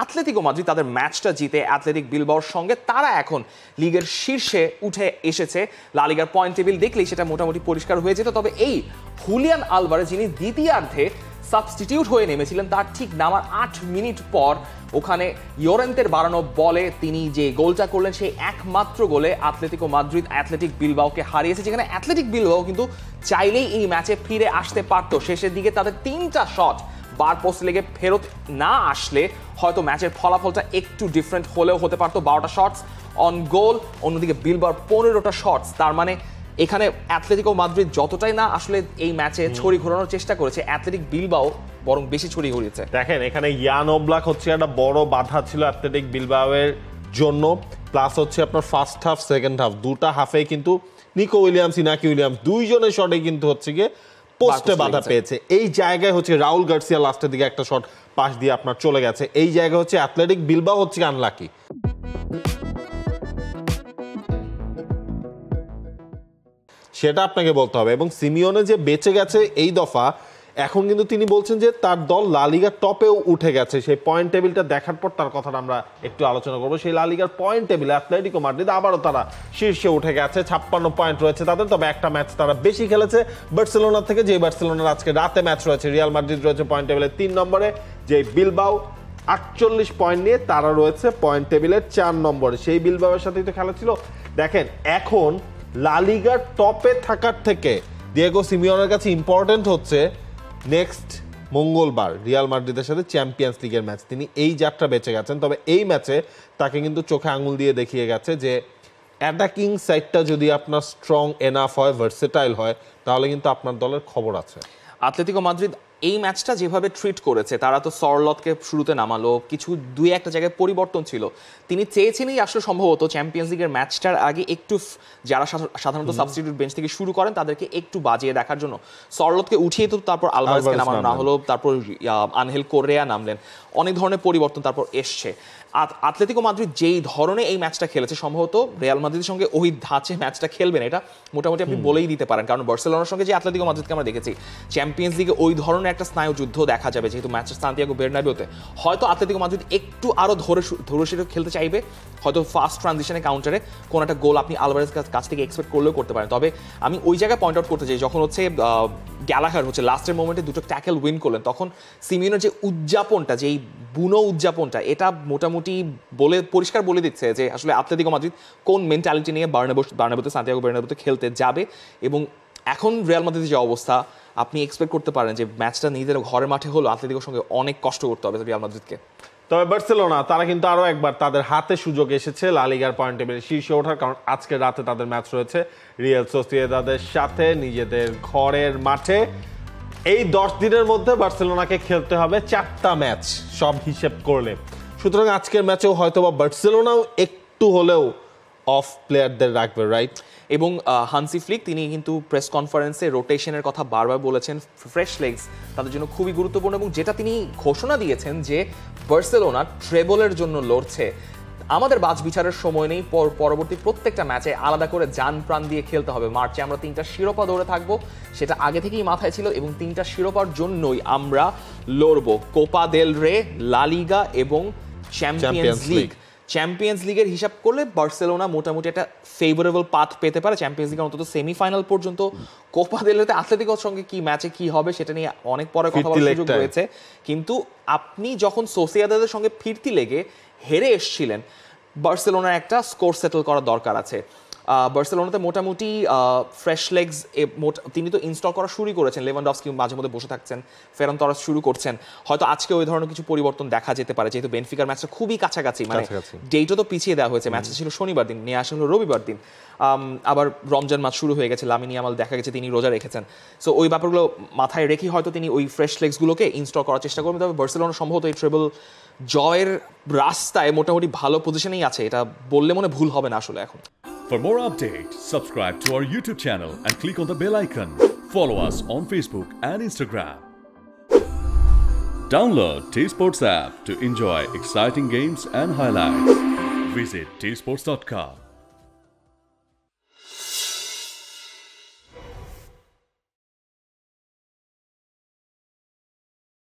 Atletico Madrid তাদের ম্যাচটা জিতে অ্যাথলেটিক বিলবাওর সঙ্গে তারা এখন লিগের শীর্ষে উঠে এসেছে। লা লিগার পয়েন্ট টেবিল দেখলেই সেটা মোটামুটি পরিষ্কার হয়ে যেত। তবে এই হুলিয়ান আলভারেজ যিনি দ্বিতীয়ার্ধে সাবস্টিটিউট হয়ে নেমেছিলেন, তার ঠিক নামার 8 মিনিট পর ওখানে ইয়োরেন্তের বাড়ানো বলে তিনি যে গোলটা করলেন সেই একমাত্র গোলে আতলেতিকো মাদ্রিদ অ্যাথলেটিক বিলবাওকে হারিয়েছে, যেখানে অ্যাথলেটিক বিলবাও কিন্তু চাইলেই এই ম্যাচে ফিরে আসতে পারত। শেষের দিকে তাদের 3টা শট বার পোস্ট লেগে ফেরত না আসলে হয়তো ম্যাচের ফলাফলটা একটু ডিফারেন্ট হলেও হতে পারতো। 12টা শটস অন গোল, অন্যদিকে বিলবাওর 15টা শটস। তার মানে এখানে অ্যাথলেটিকো মাদ্রিদ যতটাই না আসলে এই ম্যাচে ছড়ি ঘোরানোর চেষ্টা করেছে, অ্যাথলেটিক বিলবাও বরং বেশি ছড়ি ঘুরিয়েছে। দেখেন এখানে ইয়ান ওব্লাক হচ্ছে একটা বড় বাধা ছিল অ্যাথলেটিক বিলবাওয়ের জন্য, প্লাস হচ্ছে আপনার ফার্স্ট হাফ সেকেন্ড হাফ দুটা হাফে কিন্তু নিকো উইলিয়ামস ইনাকি উইলিয়ামস দুইজনের শটে কিন্তু হচ্ছে গিয়ে পোস্টে বাধা পেয়েছে। এই জায়গায় হচ্ছে রাউল গার্সিয়া লাস্টের দিকে একটা শট পাস দিয়ে আপনার চলে গেছে। এই জায়গায় হচ্ছে অ্যাথলেটিক বিলবাও হচ্ছে আনলাকি। সেটা আপনাকে বলতে হবে। এবং সিমিওনে যে বেঁচে গেছে এই দফা, এখন কিন্তু তিনি বলছেন যে তার দল লা লিগার টপেও উঠে গেছে। সেই পয়েন্ট টেবিলটা দেখার পর তার কথাটা আমরা একটু আলোচনা করবো। সেই লা লিগার পয়েন্ট টেবিলে অ্যাথলেটিকো মাদ্রিদ আবারও তারা শীর্ষে উঠে গেছে, 56 পয়েন্ট রয়েছে তাদের। তবে একটা ম্যাচ তারা বেশি খেলেছে বার্সেলোনা থেকে, যে বার্সেলোনার আজকে রাতে ম্যাচ রয়েছে। রিয়াল মাদ্রিদ রয়েছে পয়েন্ট টেবিলে 3 নম্বরে, যে বিলবাও 48 পয়েন্ট নিয়ে তারা রয়েছে পয়েন্ট টেবিলের 4 নম্বরে। সেই বিলবাওয়ের সাথেই তো খেলা ছিল। দেখেন এখন লা লিগার টপে থাকার থেকে দিয়েগো সিমিওনের কাছে ইম্পর্টেন্ট হচ্ছে নেক্সট মঙ্গলবার রিয়াল মাদ্রিদের সাথে চ্যাম্পিয়ন্স লিগের ম্যাচ। তিনি এই যাত্রা বেঁচে গেছেন। তবে এই ম্যাচে তাকে কিন্তু চোখে আঙুল দিয়ে দেখিয়ে গেছে যে অ্যাটাকিং সাইডটা যদি আপনার স্ট্রং এনাফ হয়, ভার্সেটাইল হয়, তাহলে কিন্তু আপনার দলের খবর আছে। আতলেতিকো মাদ্রিদ এই ম্যাচটা যেভাবে ট্রিট করেছে, তারা তো সরলতকে শুরুতে নামালো, কিছু দুই একটা জায়গায় পরিবর্তন ছিল। তিনি চেয়েছেনই আসলে সম্ভবত চ্যাম্পিয়ন্স লিগের ম্যাচটার আগে একটু যারা সাধারণত সাবস্টিটিউট বেঞ্চ থেকে শুরু করেন তাদেরকে একটু বাজিয়ে দেখার জন্য সরলতকে উঠিয়ে তো তারপর আলভারেজকে নামানো না হলো, তারপর আনহেল কোরেয়া নামলেন, অনেক ধরনের পরিবর্তন তারপর এসছে। আতলেতিকো মাদ্রিদ যেই ধরনের এই ম্যাচটা খেলেছে, সম্ভবত রিয়াল মাদ্রিদের সঙ্গে ওই ধাঁচে ম্যাচটা খেলবেন এটা মোটামুটি আপনি বলেই দিতে পারেন। কারণ বার্সেলোনার সঙ্গে যে আতলেতিকো মাদ্রিদকে আমরা দেখেছি চ্যাম্পিয়ন্স লিগে ওই ধরনের একটা স্নায়ুযুদ্ধ দেখা যাবে, যেহেতু ম্যাচটা সান্তিয়াগো বেরনাবেউতে। হয়তো আতলেতিকো মাদ্রিদ একটু আরো ধরে সেটা খেলতে চাইবে, হয়তো ফাস্ট ট্রানজিশনে কাউন্টারে কোনো একটা গোল আপনি আলভারেজের কাছ থেকে এক্সপেক্ট করলেও করতে পারেন। তবে আমি ওই জায়গায় পয়েন্ট আউট করতে চাই, যখন হচ্ছে গ্যালাঘার হচ্ছে লাস্টের মোমেন্টে দুটো ট্যাকেল উইন করলেন, তখন সিমিওনের যে উদযাপনটা, যেই বুনো উদযাপনটা, এটা মোটামুটি পরিষ্কার বলে দিচ্ছে যে আসলে আতলেতিকো মাদ্রিদ কোন মেন্টালিটি নিয়ে বার্নাবেউতে সান্তিয়াগো বেরনাবেউতে খেলতে যাবে। এবং এখন রিয়াল মাদ্রিদের যে অবস্থা, আপনি এক্সপেক্ট করতে পারেন যে ম্যাচটা নিজেদের ঘরের মাঠে হলো, আতলেতিকোর সঙ্গে অনেক কষ্ট করতে হবে রিয়াল মাদ্রিদকে। তবে বার্সেলোনা তারা কিন্তু আরো একবার তাদের হাতে সুযোগ এসেছে লা লিগার পয়েন্ট টেবিলে শীর্ষে ওঠার, কারণ আজকে রাতে তাদের ম্যাচ রয়েছে রিয়াল সোসিয়েদাদের সাথে নিজেদের ঘরের মাঠে। এই 10 দিনের মধ্যে বার্সেলোনাকে খেলতে হবে 4টা ম্যাচ সব হিসেব করলে। সুতরাং আজকের ম্যাচেও হয়তো বা বার্সেলোনাও একটু হলেও অফ প্লেয়ারদের রাখবে, রাইট? এবং হানসি ফ্লিক তিনি কিন্তু প্রেস কনফারেন্সে রোটেশনের কথা বারবার বলেছেন। ফ্রেশ লেগস তাদের জন্য খুবই গুরুত্বপূর্ণ, এবং যেটা তিনি ঘোষণা দিয়েছেন যে বার্সেলোনা ট্রেবলের জন্য লড়ছে। আমাদের বাজ বিচারের সময় নেই, পরবর্তী প্রত্যেকটা ম্যাচে আলাদা করে জান প্রাণ দিয়ে খেলতে হবে। মার্চে আমরা 3টা শিরোপা দৌড়ে থাকবো, সেটা আগে থেকেই মাথায় ছিল, এবং 3টা শিরোপার জন্যই আমরা লড়বো। কোপা দেল রে, লা লিগা এবং চ্যাম্পিয়ন্স লিগ। চ্যাম্পিয়ন্স লিগের হিসাব করলে বার্সেলোনা মোটামুটি একটা ফেভারেবল পাথ পেতে পারে চ্যাম্পিয়ন্স লিগের অন্তত সেমিফাইনাল পর্যন্ত। কোপা দেল রেতে আতলেতিকোর সঙ্গে কি ম্যাচে কি হবে সেটা নিয়ে অনেক পরে কথা বলার সুযোগ রয়েছে। কিন্তু আপনি যখন সোসিয়েদাদের সঙ্গে ফিরতি লেগে হেরে এসেছিলেন, বার্সেলোনার একটা স্কোর সেটেল করার দরকার আছে। বার্সেলোনাতে মোটামুটি ফ্রেশ লেগস তিনি তো ইনস্টল করা শুরু করেছেন। লেভানডফস্কি মাঝে মধ্যে বসে থাকছেন, ফেরান তরাস শুরু করছেন। হয়তো আজকে ওই ধরনের কিছু পরিবর্তন দেখা যেতে পারে, যেহেতু বেনফিকার ম্যাচটা খুবই কাছাকাছি, মানে ডেটও তো পিছিয়ে দেওয়া হয়েছে। ম্যাচটা ছিল শনিবার দিন, নিয়ে আসা হলো রবিবার দিন। আবার রমজান মাস শুরু হয়ে গেছে, লামিন ইয়ামাল দেখা গেছে তিনি রোজা রেখেছেন। সো ওই ব্যাপারগুলো মাথায় রেখেই হয়তো তিনি ওই ফ্রেশ লেগসগুলোকে ইনস্টল করার চেষ্টা করবেন। তবে বার্সেলোনা সম্ভবত এই ট্রেবল জয়ের রাস্তায় মোটামুটি ভালো পজিশনেই আছে, এটা বললে মনে ভুল হবে না আসলে এখন। For more updates, subscribe to our YouTube channel and click on the bell icon. Follow us on Facebook and Instagram. Download T-Sports app to enjoy exciting games and highlights. Visit tsports.com.